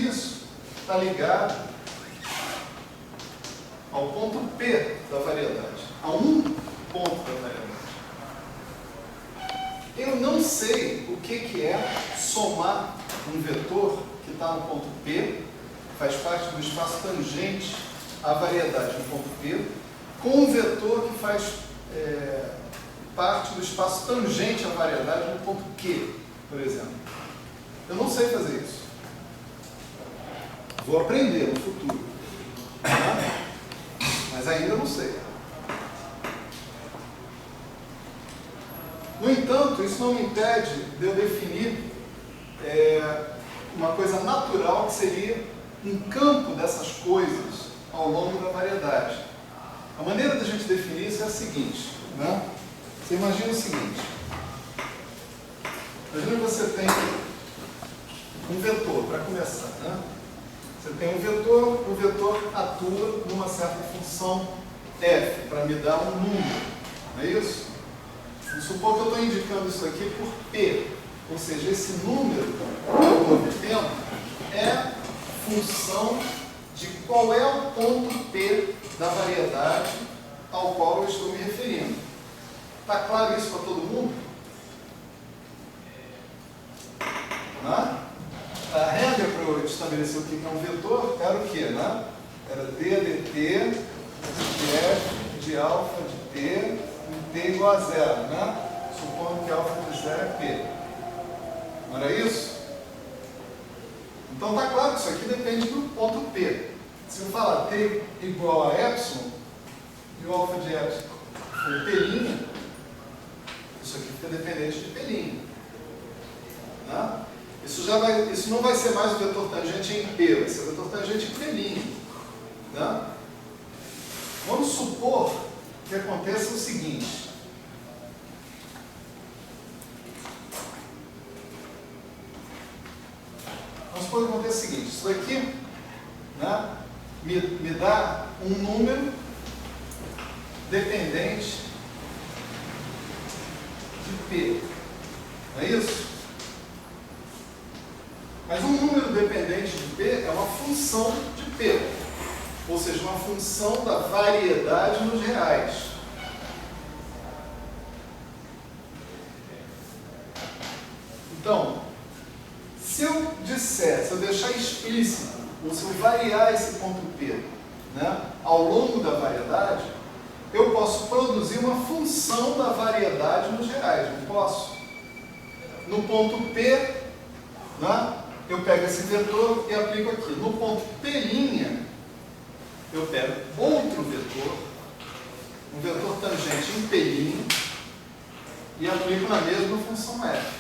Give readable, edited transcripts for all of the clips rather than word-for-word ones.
isso está ligado ao ponto P da variedade, a um ponto da variedade. Eu não sei o que é somar um vetor que está no ponto P, faz parte do espaço tangente à variedade no ponto P, com um vetor que faz parte do espaço tangente à variedade no ponto Q, por exemplo. Eu não sei fazer isso. Vou aprender no futuro. Mas ainda não sei. No entanto, isso não me impede de eu definir uma coisa natural que seria um campo dessas coisas ao longo da variedade. A maneira da gente definir isso é a seguinte, né? Você imagina o seguinte: imagina que você tem um vetor, para começar, né? Você tem um vetor, o vetor atua numa certa função f, para me dar um número, não é isso? Vamos supor que eu estou indicando isso aqui por p, ou seja, esse número que eu estou obtendo é função de qual é o ponto p da variedade ao qual eu estou me referindo. Está claro isso para todo mundo? Né? A regra para eu estabelecer o que é um vetor era o quê? Né? Era d dt de f de alfa de t em t igual a zero, né? Supondo que alfa de zero é p. Não era isso? Então está claro que isso aqui depende do ponto p. Se eu falar t igual a epsilon, e o alfa de epsilon for p', isso aqui fica dependente de p'. Né? Isso não vai ser mais o vetor tangente em p, vai ser o vetor tangente em p'. Né? Vamos supor que aconteça o seguinte. Vamos supor que aconteça o seguinte. Isso daqui, né, me dá um número dependente de p. Não é isso? Mas um número dependente de p é uma função de p, ou seja, uma função da variedade nos reais. Então, se eu deixar explícito, ou se eu variar esse ponto p, né, ao longo da variedade, eu posso produzir uma função da variedade nos reais, não posso? No ponto p, né, eu pego esse vetor e aplico aqui. No ponto p', eu pego outro vetor, um vetor tangente em p', e aplico na mesma função f.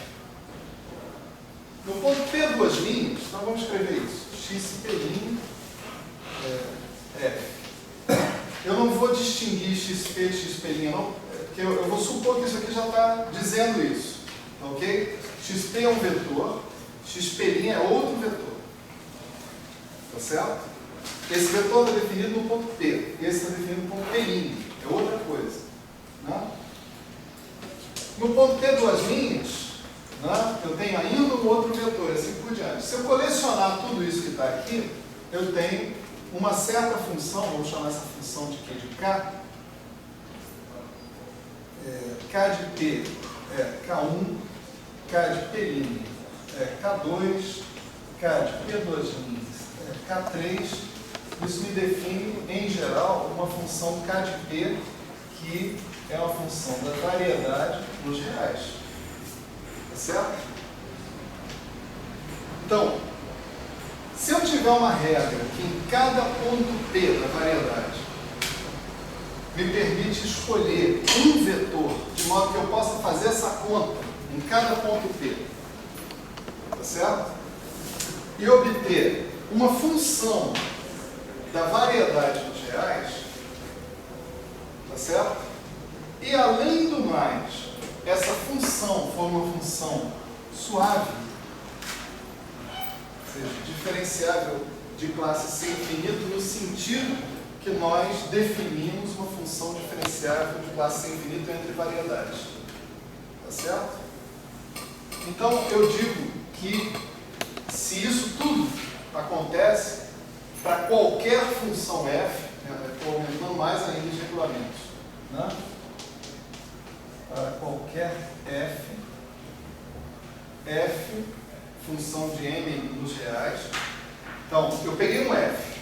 No ponto p duas linhas, nós vamos escrever isso. X p' f. Eu não vou distinguir xp e xp', não, porque eu vou supor que isso aqui já está dizendo isso. Ok? xp é um vetor, xp' é outro vetor. Tá certo? Esse vetor está definido no ponto P, esse está definido no ponto P', é outra coisa. Né? No ponto P duas linhas, né, eu tenho ainda um outro vetor, assim por diante. Se eu colecionar tudo isso que está aqui, eu tenho uma certa função, vamos chamar essa função de quê? De K. K de P é K1, K de P', K2, K de P duas linhas, K3. Isso me define, em geral, uma função K de P, que é uma função da variedade nos reais. Tá certo? Então, se eu tiver uma regra que em cada ponto P da variedade me permite escolher um vetor, de modo que eu possa fazer essa conta em cada ponto P, tá certo? E obter uma função da variedade dos reais, tá certo? E além do mais, essa função for uma função suave, ou seja, diferenciável de classe sem infinito, no sentido que nós definimos uma função diferenciável de classe sem infinito entre variedades. Tá certo? Então, eu digo que se isso tudo acontece para qualquer função f, estou aumentando mais ainda os regulamentos, né? Para qualquer f, função de m nos reais. Então, eu peguei um f,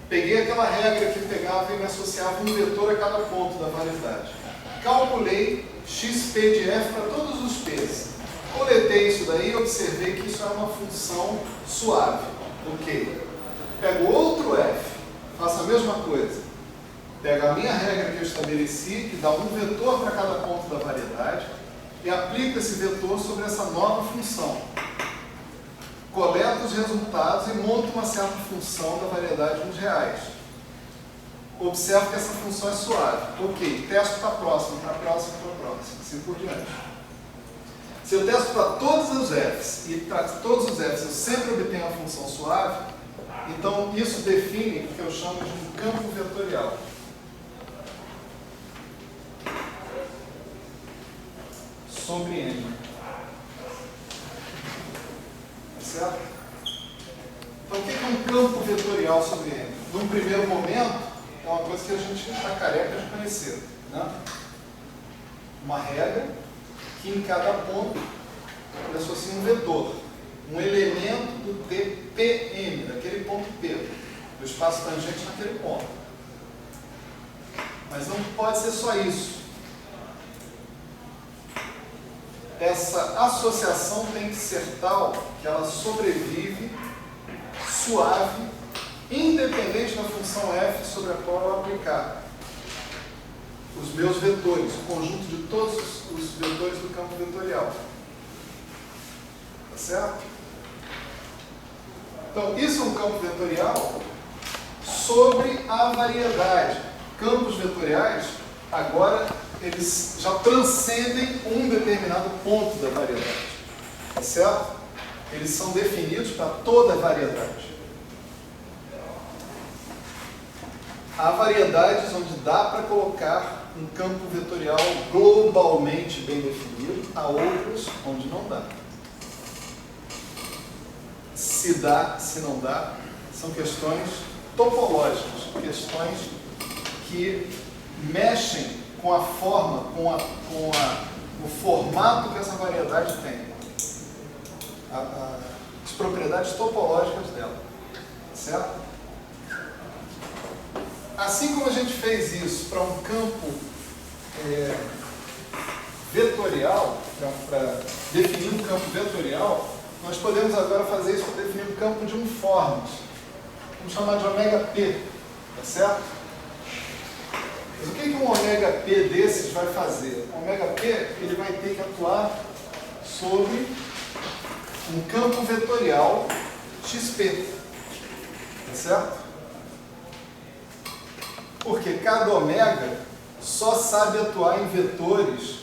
peguei aquela regra que pegava e me associava um vetor a cada ponto da variedade. Calculei xp de f para todos os p's. Coletei isso daí e observei que isso é uma função suave. Ok. Pego outro f, faço a mesma coisa. Pego a minha regra que eu estabeleci, que dá um vetor para cada ponto da variedade, e aplico esse vetor sobre essa nova função. Coleto os resultados e monto uma certa função da variedade nos reais. Observo que essa função é suave. Ok, testo para a próxima, para a próxima, para a próxima, assim por diante. Se eu testo para todos os f's e para todos os f's eu sempre obtenho a função suave, então isso define o que eu chamo de um campo vetorial. Sobre n. Tá certo? Então o que é um campo vetorial sobre n? Num primeiro momento, é uma coisa que a gente está careca de conhecer, né? Uma regra que em cada ponto eu associo um vetor, um elemento do dPm, daquele ponto P, do espaço tangente naquele ponto. Mas não pode ser só isso. Essa associação tem que ser tal que ela sobrevive suave, independente da função f sobre a qual eu aplicar os meus vetores, o conjunto de todos os vetores do campo vetorial. Tá certo? Então, isso é um campo vetorial sobre a variedade. Campos vetoriais, agora, eles já transcendem um determinado ponto da variedade. Tá certo? Eles são definidos para toda a variedade. Há variedades onde dá para colocar um campo vetorial globalmente bem definido, há outros onde não dá. Se dá, se não dá, são questões topológicas, questões que mexem com a forma, o formato que essa variedade tem, as propriedades topológicas dela, certo? Assim como a gente fez isso para um campo vetorial, para definir um campo vetorial, nós podemos agora fazer isso para definir um campo de uniformes. Vamos chamar de ômega P, tá certo? Mas o que um ômega P desses vai fazer? O ômega P ele vai ter que atuar sobre um campo vetorial XP, tá certo? Porque cada ômega só sabe atuar em vetores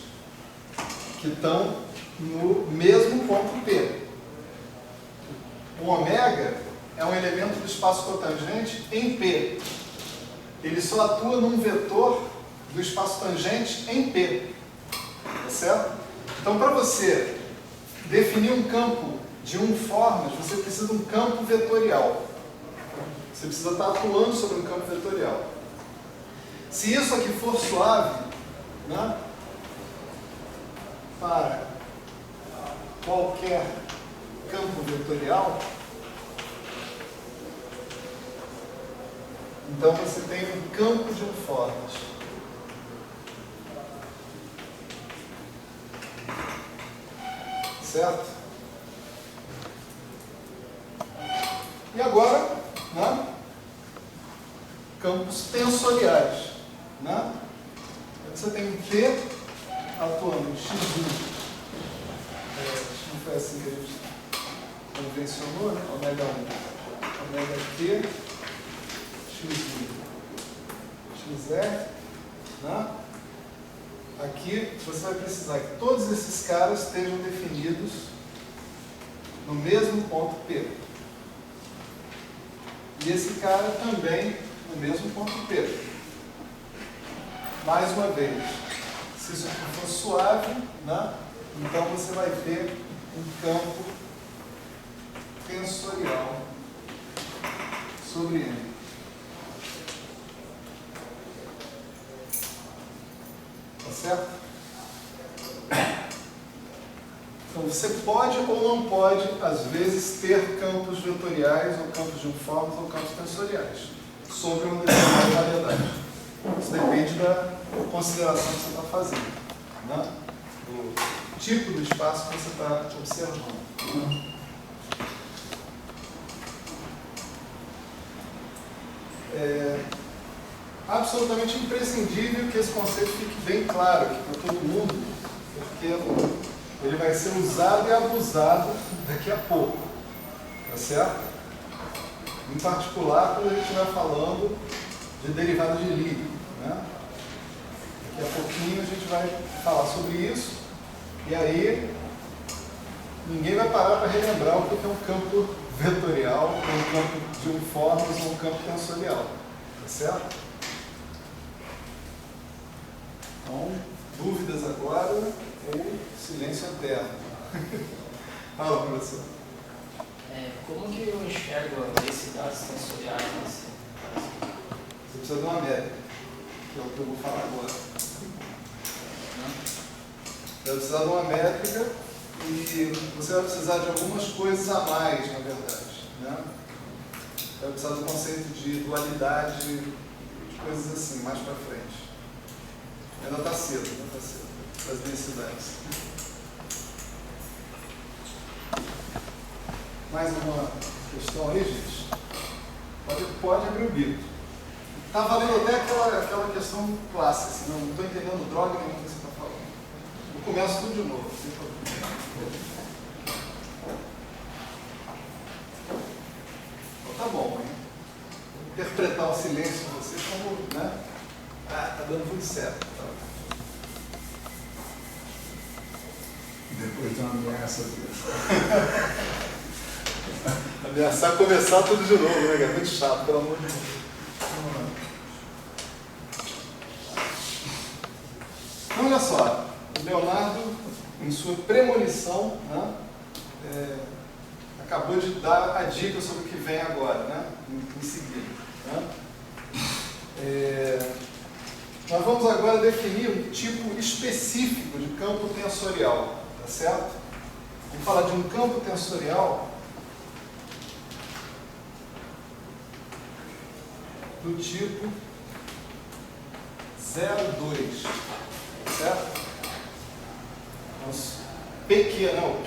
que estão no mesmo ponto P. O ômega é um elemento do espaço cotangente em P. Ele só atua num vetor do espaço tangente em P. Tá certo? Então, para você definir um campo de uniformes, você precisa de um campo vetorial. Você precisa estar atuando sobre um campo vetorial. Se isso aqui for suave, né, para qualquer campo vetorial, então você tem um campo de uniformes. Certo? E agora, né, campos tensoriais. Né? Você tem um P atuando em x1. Não foi assim que a gente convencionou, né? Ômega 1. Ômega Q, x1, xr. Né? Aqui você vai precisar que todos esses caras estejam definidos no mesmo ponto P. E esse cara também no mesmo ponto P. Mais uma vez, se isso aqui for suave, né, então você vai ter um campo tensorial sobre N. Tá certo? Então você pode ou não pode, às vezes, ter campos vetoriais, ou campos de uniformes, ou campos tensoriais sobre uma determinada variedade. Isso depende da consideração que você está fazendo, né? Do tipo do espaço que você está observando. É absolutamente imprescindível que esse conceito fique bem claro aqui para todo mundo, porque ele vai ser usado e abusado daqui a pouco, tá certo? Em particular, quando a gente estiver falando de derivada de Lie, né? Daqui a pouquinho a gente vai falar sobre isso, e aí ninguém vai parar para relembrar o que é um campo vetorial, um campo de uniformes ou um campo tensorial, tá certo? Então, dúvidas agora ou silêncio eterno? Fala, professor. Como que eu enxergo as densidades tensoriais nesse caso? Você precisa de uma métrica, que é o que eu vou falar agora. Você vai precisar de uma métrica e você vai precisar de algumas coisas a mais, na verdade, né? Vai precisar do conceito de dualidade, de coisas assim, mais para frente. Ainda está cedo, das densidades. Mais uma questão aí, gente? Pode abrir o bico. Está valendo até aquela questão clássica, assim, não estou entendendo droga nenhuma que você está falando. Eu começo tudo de novo. Então tá bom, hein? Vou interpretar o silêncio de vocês como, né? Tá dando tudo certo. Tá. Depois de uma ameaça Ameaçar começar tudo de novo, né, cara? Muito chato, pelo amor de Deus. Então, olha só, o Leonardo, em sua premonição, né, acabou de dar a dica sobre o que vem agora, né, em seguida. Né? Nós vamos agora definir um tipo específico de campo tensorial, tá certo? Vamos falar de um campo tensorial do tipo 0,2, certo?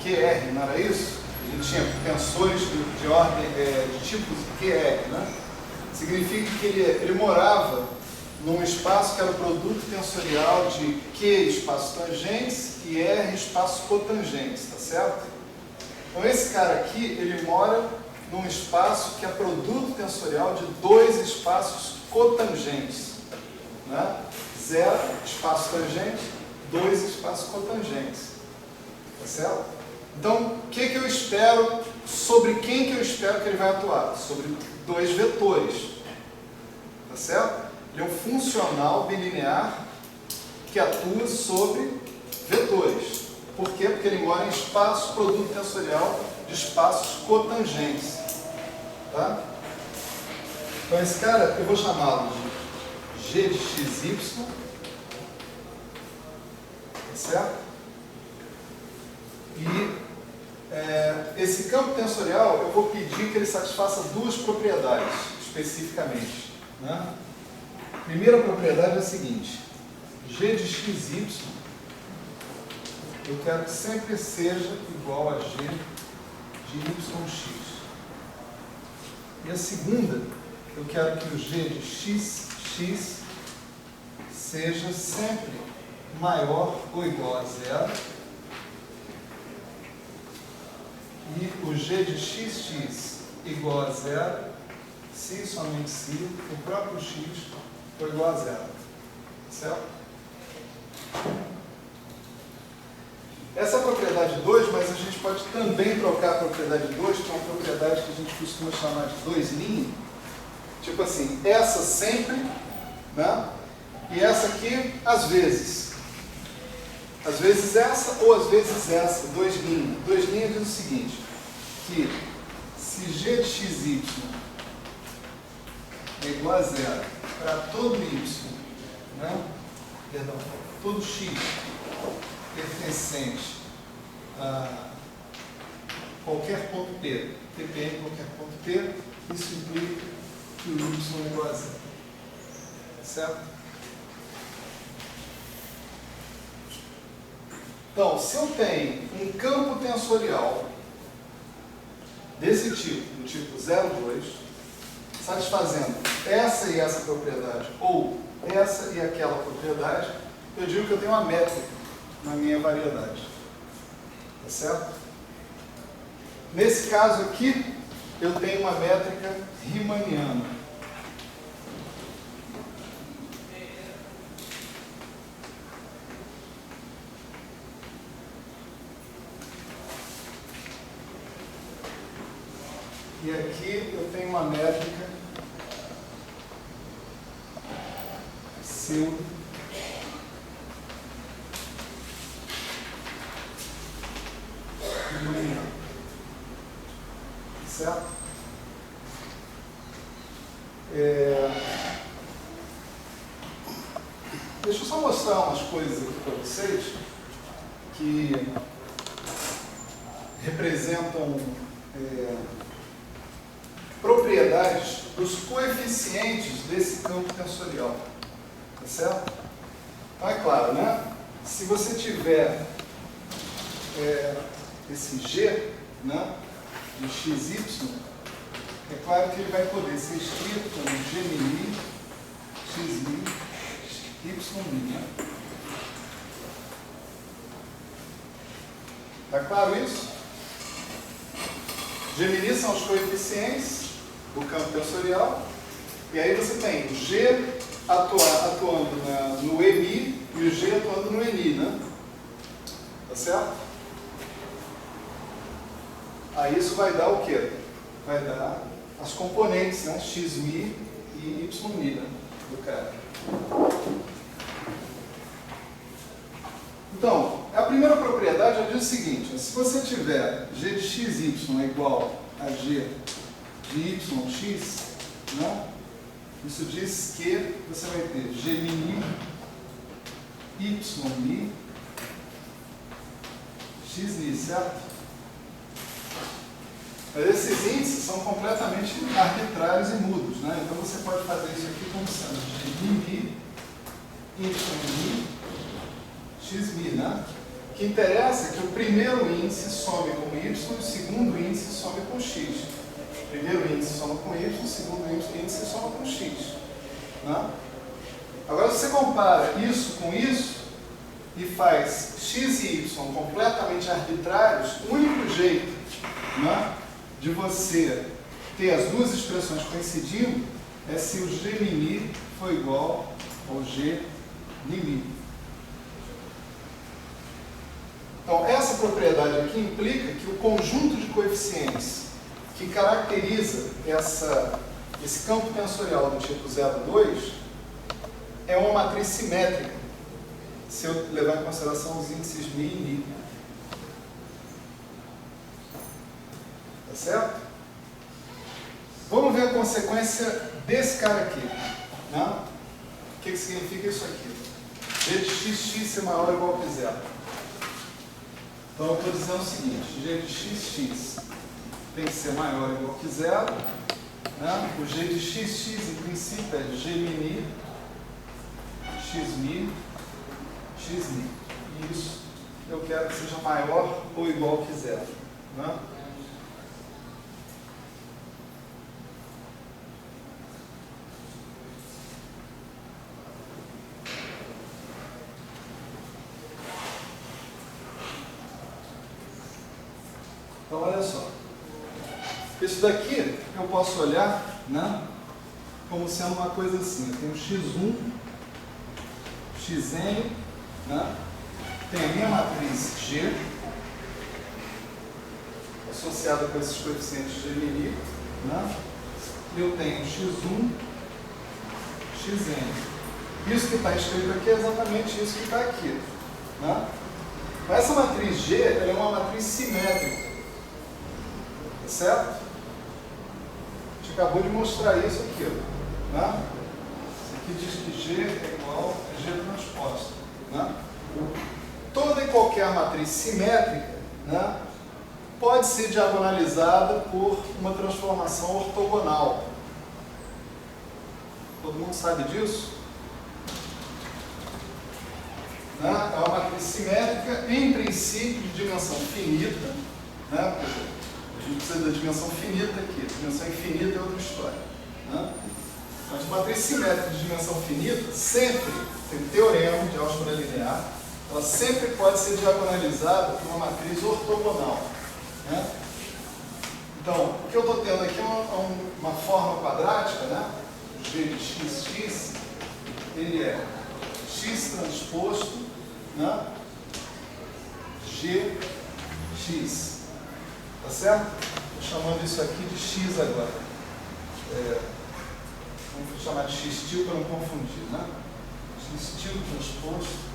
QR, não era isso? A gente tinha tensores de ordem, de tipo QR, né? Significa que ele morava num espaço que era o produto tensorial de Q espaços tangentes e R espaços cotangentes, tá certo? Então esse cara aqui, ele mora num espaço que é produto tensorial de dois espaços cotangentes, né? 0 espaço tangente, 2 espaços cotangentes, tá certo? Então, o que eu espero, sobre quem que eu espero que ele vai atuar? Sobre dois vetores, tá certo? Ele é um funcional bilinear que atua sobre vetores. Por quê? Porque ele mora em espaço produto tensorial de espaços cotangentes. Tá? Então esse cara, eu vou chamá-lo de G de XY. Tá certo? E esse campo tensorial, eu vou pedir que ele satisfaça duas propriedades, especificamente. Né? A primeira propriedade é a seguinte: G de XY, eu quero que sempre seja igual a G de YX. E a segunda, eu quero que o G de XX seja sempre maior ou igual a 0. E o G de XX igual a 0, se somente se o próprio X for igual a 0. Certo? Essa é a propriedade 2, mas a gente pode também trocar a propriedade 2 para uma propriedade que a gente costuma chamar de 2 linha. Tipo assim, essa sempre, né? E essa aqui, às vezes. Às vezes essa ou às vezes essa, 2 linhas. 2 linhas diz o seguinte, que se G de XY é igual a zero para todo y, né? Perdão, todo x pertencente a qualquer ponto P, TPM em qualquer ponto P, isso implica que o y é igual a zero. Certo? Então, se eu tenho um campo tensorial desse tipo, do tipo 0,2, satisfazendo essa e essa propriedade, ou essa e aquela propriedade, eu digo que eu tenho uma métrica na minha variedade. Tá certo? Nesse caso aqui, eu tenho uma métrica riemanniana. E aqui eu tenho uma métrica pseudo riemanniana. Certo? Deixa eu só mostrar umas coisas aqui para vocês que representam propriedades dos coeficientes desse campo tensorial. Tá certo? Então é claro, né? Se você tiver esse G, né, de xy, é claro que ele vai poder ser escrito como G', x'mi, y'mi, né? Tá claro isso? G' são os coeficientes do campo tensorial, e aí você tem o G atuando no mi e o G atuando no ni, né? Tá certo? Aí isso vai dar o quê? Vai dar as componentes, né? x'mi e y'mi, né? Do cara. Então, a primeira propriedade diz o seguinte: se você tiver g de xy é igual a g de yx, né? Isso diz que você vai ter G', Y'mi, X'ni, certo? Mas esses índices são completamente arbitrários e mudos, né? Então você pode fazer isso aqui como sendo G', Y'mi, X'mi, né? O que interessa é que o primeiro índice some com Y e o segundo índice some com X. O primeiro índice soma com Y, o segundo índice soma com X. Né? Agora, se você compara isso com isso e faz X e Y completamente arbitrários, o único jeito, né, de você ter as duas expressões coincidindo é se o G' for igual ao G'. Então, essa propriedade aqui implica que o conjunto de coeficientes que caracteriza esse campo tensorial do tipo 0,2 é uma matriz simétrica, se eu levar em consideração os índices mi e ni. Tá certo? Vamos ver a consequência desse cara aqui. Né? O que significa isso aqui? G de xx ser maior ou igual a zero. Então eu estou dizendo o seguinte: G de xx tem que ser maior ou igual que zero. Né? O G de xx, em princípio, é G', x'mi. E isso eu quero que seja maior ou igual que zero. Né? Então, olha só. Isso daqui eu posso olhar, né, como sendo uma coisa assim. Eu tenho x1, xn, né, tem a minha matriz G, associada com esses coeficientes G', né, e eu tenho x1, xn. Isso que está escrito aqui é exatamente isso que está aqui. Né? Essa matriz G ela é uma matriz simétrica. Certo? A gente acabou de mostrar isso aqui. Né? Isso aqui diz que G é igual a G transposta. Né? Toda e qualquer matriz simétrica, né, pode ser diagonalizada por uma transformação ortogonal. Todo mundo sabe disso? Né? É uma matriz simétrica, em princípio, de dimensão finita. Né? A gente precisa da dimensão finita aqui. A dimensão infinita é outra história. Né? Mas matriz simétrica de dimensão finita sempre tem um teorema de álgebra linear. Ela sempre pode ser diagonalizada por uma matriz ortogonal. Né? Então, o que eu estou tendo aqui é uma forma quadrática, né? G de x, ele é x transposto, né? Gx. Tá certo? Estou chamando isso aqui de x agora. Vamos chamar de x-til para não confundir, né? X-til transposto.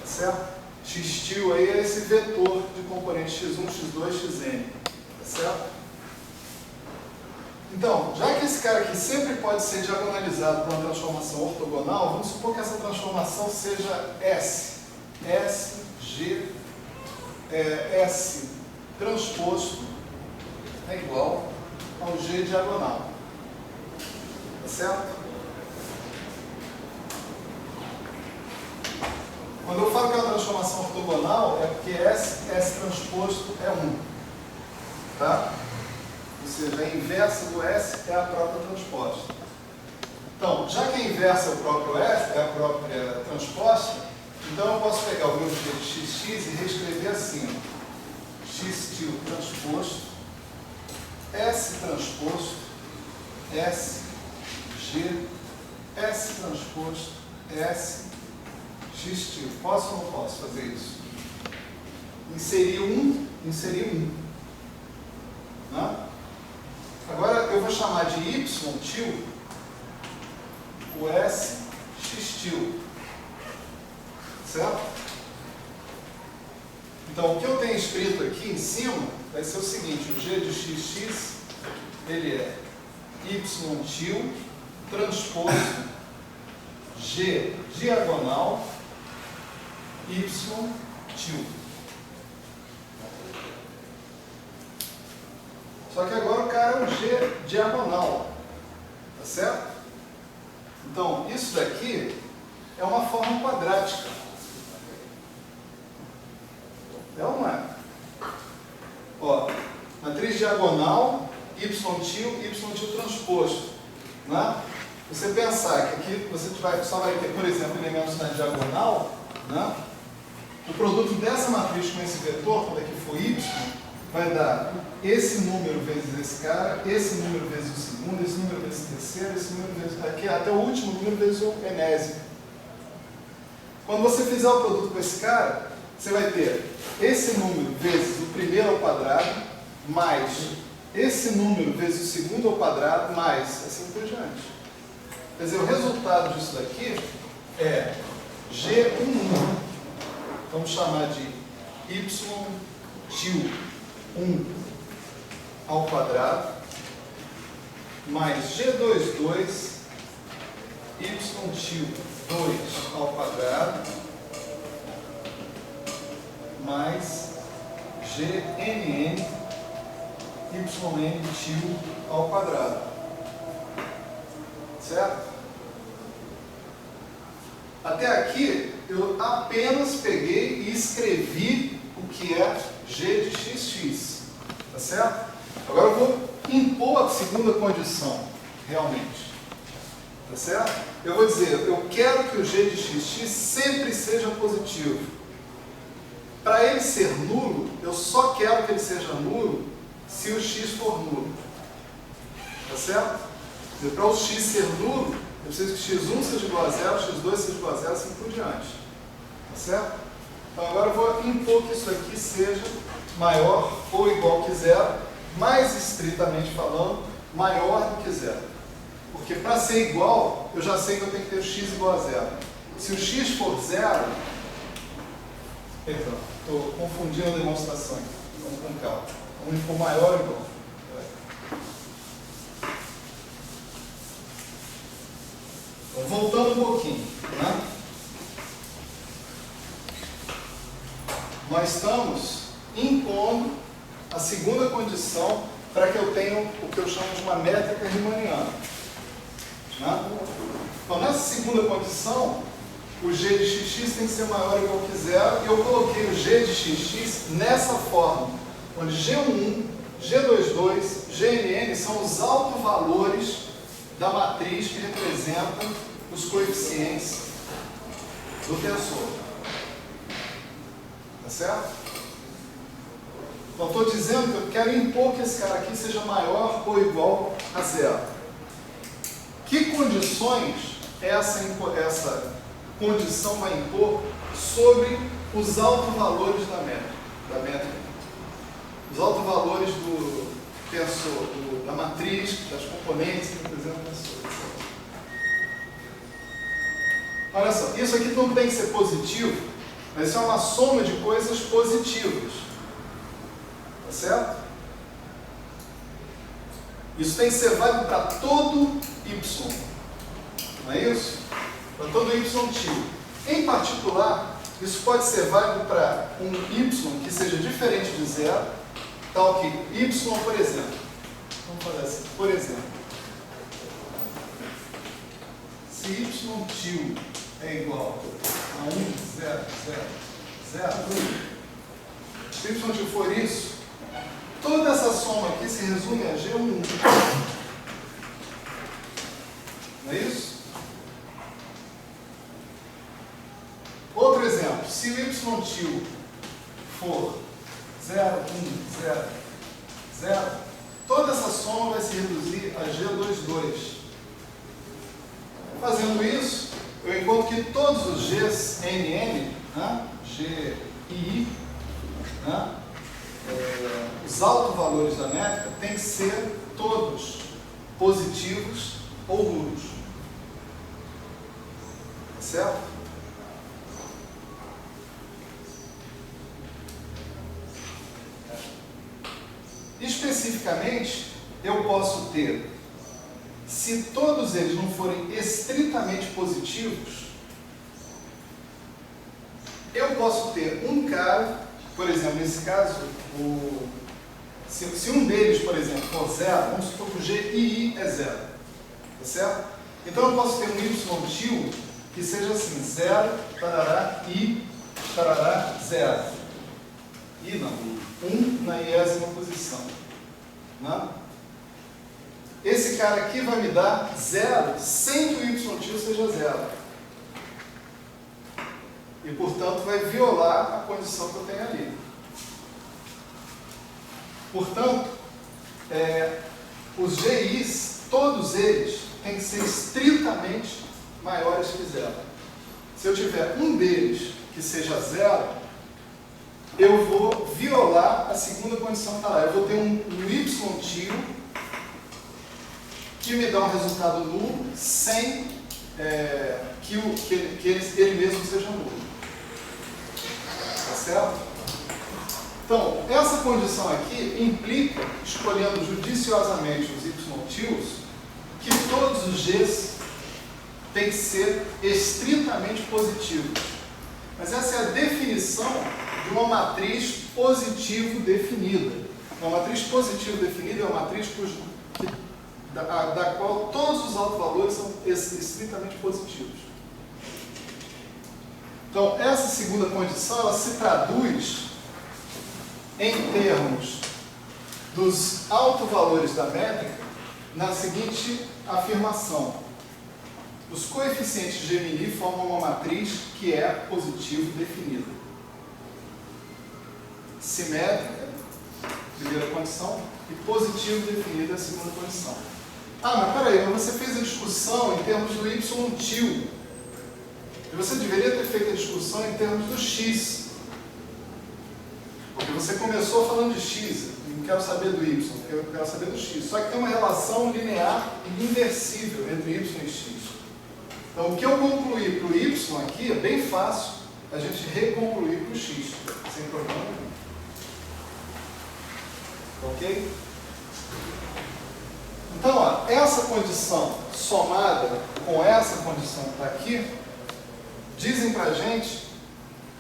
Tá certo? X-til aí é esse vetor de componentes x1, x2, xn. Tá certo? Então, já que esse cara aqui sempre pode ser diagonalizado por uma transformação ortogonal, vamos supor que essa transformação seja S. S transposto é igual ao G diagonal. Tá certo? Quando eu falo que é uma transformação ortogonal, é porque S transposto é 1. Tá? Ou seja, a inversa do S é a própria transposta. Então, já que a inversa é o próprio S, é a própria transposta, então eu posso pegar o meu G de xx e reescrever assim: x-til transposto, S transposto, S, G, S transposto, S, x-til. Posso ou não posso fazer isso? Inserir 1, né? Agora eu vou chamar de y-til o S x-til. Certo? Então o que eu tenho escrito aqui em cima vai ser o seguinte: o G de xx ele é y-til transposto G diagonal y-til. Só que agora o cara é um G diagonal. Tá certo? Então, isso daqui é uma forma quadrática. É ou não é? Ó, matriz diagonal, y-til transposto. Né? Você pensar que aqui você só vai ter, por exemplo, elementos na diagonal, né? O produto dessa matriz com esse vetor, quando aqui for y, vai dar esse número vezes esse cara, esse número vezes o segundo, esse número vezes o terceiro, esse número vezes aqui, até o último número vezes o enésimo. Quando você fizer o produto com esse cara, você vai ter esse número vezes o primeiro ao quadrado, mais esse número vezes o segundo ao quadrado, mais assim por diante. Quer dizer, o resultado disso daqui é G11. Vamos chamar de y-til 1 ao quadrado, mais G22, y-til 2 ao quadrado, mais GNN, yn-til ao quadrado. Certo? Até aqui, eu apenas peguei e escrevi o que é G de xx. Tá certo? Agora eu vou impor a segunda condição, realmente. Tá certo? Eu vou dizer, eu quero que o G de xx sempre seja positivo. Para ele ser nulo, eu só quero que ele seja nulo se o x for nulo. Tá certo? Para o x ser nulo, eu preciso que x1 seja igual a 0, x2 seja igual a 0, assim por diante. Tá certo? Então agora eu vou impor que isso aqui seja maior ou igual que zero, mais estritamente falando, maior do que zero. Porque para ser igual, eu já sei que eu tenho que ter o x igual a zero. Se o x for zero, perdão, estou confundindo a demonstração aqui. Vamos com calma. Vamos impor maior ou igual. Então, voltando um pouquinho, né? Nós estamos impondo a segunda condição para que eu tenha o que eu chamo de uma métrica riemanniana. Né? Então, nessa segunda condição, o g de xx tem que ser maior ou igual que zero, e eu coloquei o g de xx nessa forma, onde G11, G22, Gnn são os autovalores da matriz que representam os coeficientes do tensor. Tá certo? Então, estou dizendo que eu quero impor que esse cara aqui seja maior ou igual a zero. Que condições essa condição vai impor sobre os autovalores da métrica? Os autovalores do tensor, da matriz, das componentes que representam o tensor. Olha só, isso aqui não tem que ser positivo, mas isso é uma soma de coisas positivas. Tá certo? Isso tem que ser válido para todo y. Não é isso? Para todo y tio. Em particular, isso pode ser válido para um y que seja diferente de zero, tal que y, por exemplo. Vamos fazer assim. Por exemplo, se y tio é igual a 1, 0, 0, 0, 1, se y tio for isso, toda essa soma aqui se resume a G11. Não é isso? Outro exemplo, se o y tio for 0, 1, 0, 0, toda essa soma vai se reduzir a G22. Fazendo isso, eu encontro que todos os Gs, Nn, né, G e I, né, os autovalores da métrica têm que ser todos positivos ou nulos. Certo? Especificamente, eu posso ter, se todos eles não forem estritamente positivos, eu posso ter um cara, por exemplo, nesse caso, se um deles, por exemplo, for zero, vamos supor que o G e I é zero. Tá certo? Então eu posso ter um y tio que seja assim, 0, tarará, I, tarará, 0. I não, 1 na iésima posição. Né? Esse cara aqui vai me dar 0 sem que o y tio seja 0. E, portanto, vai violar a condição que eu tenho ali. Portanto, os GIs, todos eles, têm que ser estritamente maiores que 0. Se eu tiver um deles que seja 0, eu vou violar a segunda condição que está lá. Eu vou ter um y tio que me dá um resultado nulo sem que ele mesmo seja nulo. Tá certo? Então, essa condição aqui implica, escolhendo judiciosamente os y-tios, que todos os g's têm que ser estritamente positivos. Mas essa é a definição de uma matriz positivo definida. Uma matriz positivo definida é uma matriz da qual todos os autovalores são estritamente positivos. Então, essa segunda condição, ela se traduz em termos dos autovalores da métrica na seguinte afirmação: os coeficientes de Gemini formam uma matriz que é positivo definida. Simétrica, primeira condição, e positivo definida, segunda condição. Ah, mas peraí, você fez a discussão em termos do y tio. E você deveria ter feito a discussão em termos do x. Porque você começou falando de x, não quero saber do y, eu quero saber do x. Só que tem uma relação linear e inversível entre y e x. Então, o que eu concluí para o y aqui é bem fácil a gente reconcluir para o x, sem problema nenhum. Ok? Então, ó, essa condição somada com essa condição que está aqui, dizem para a gente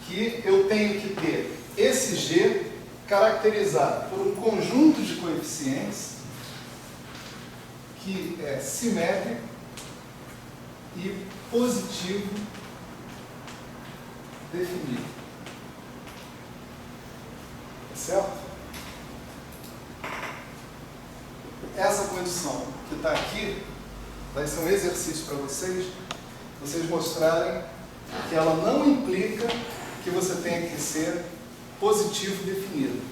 que eu tenho que ter esse G caracterizado por um conjunto de coeficientes que é simétrico e positivo definido. Certo? Essa condição que está aqui vai ser um exercício para vocês mostrarem que ela não implica que você tenha que ser positivo definido,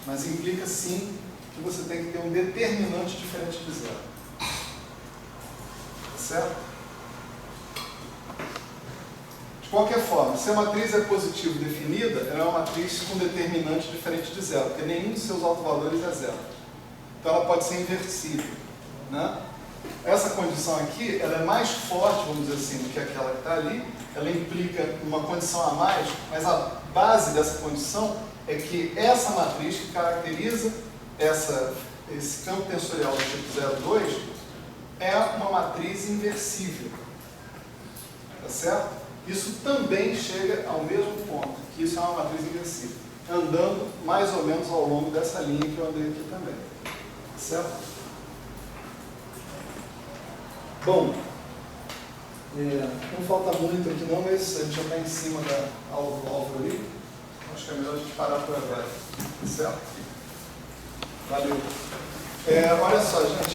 mas implica sim que você tem que ter um determinante diferente de zero. Certo? De qualquer forma, se a matriz é positivo definida, ela é uma matriz com determinante diferente de zero, porque nenhum dos seus autovalores é zero. Então ela pode ser inversível, né? Essa condição aqui, ela é mais forte, vamos dizer assim, do que aquela que está ali. Ela implica uma condição a mais, mas a base dessa condição é que essa matriz que caracteriza esse campo tensorial do tipo 02 é uma matriz inversível. Tá certo? Isso também chega ao mesmo ponto, que isso é uma matriz inversível, andando mais ou menos ao longo dessa linha que eu andei aqui também. Certo? Bom, não falta muito aqui não, mas a gente já está em cima da aula do Álvaro ali. Acho que é melhor a gente parar por agora. Certo? Valeu. Olha só, gente.